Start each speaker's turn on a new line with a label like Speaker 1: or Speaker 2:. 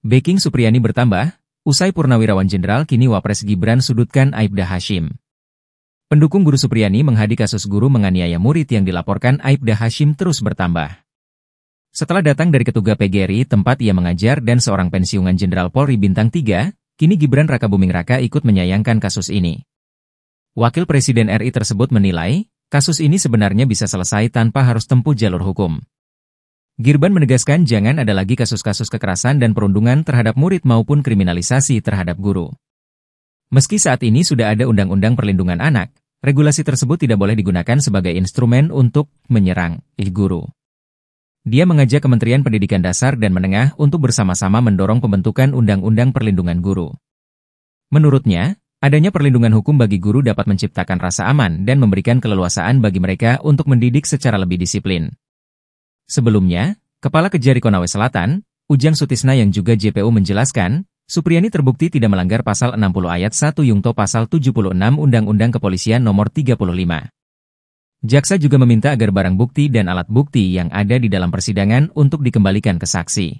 Speaker 1: Backing Supriyani bertambah, usai Purnawirawan Jenderal kini Wapres Gibran sudutkan Aibda Hashim. Pendukung guru Supriyani menghadapi kasus guru menganiaya murid yang dilaporkan Aibda Hashim terus bertambah. Setelah datang dari Ketuga PGRI tempat ia mengajar dan seorang pensiunan Jenderal Polri Bintang 3, kini Gibran Rakabuming Raka ikut menyayangkan kasus ini. Wakil Presiden RI tersebut menilai, kasus ini sebenarnya bisa selesai tanpa harus tempuh jalur hukum. Gibran menegaskan jangan ada lagi kasus-kasus kekerasan dan perundungan terhadap murid maupun kriminalisasi terhadap guru. Meski saat ini sudah ada Undang-Undang Perlindungan Anak, regulasi tersebut tidak boleh digunakan sebagai instrumen untuk menyerang guru. Dia mengajak Kementerian Pendidikan Dasar dan Menengah untuk bersama-sama mendorong pembentukan Undang-Undang Perlindungan Guru. Menurutnya, adanya perlindungan hukum bagi guru dapat menciptakan rasa aman dan memberikan keleluasaan bagi mereka untuk mendidik secara lebih disiplin. Sebelumnya, Kepala Kejari Konawe Selatan, Ujang Sutisna yang juga JPU menjelaskan, Supriyani terbukti tidak melanggar pasal 60 ayat 1 Yungto pasal 76 Undang-Undang Kepolisian nomor 35. Jaksa juga meminta agar barang bukti dan alat bukti yang ada di dalam persidangan untuk dikembalikan ke saksi.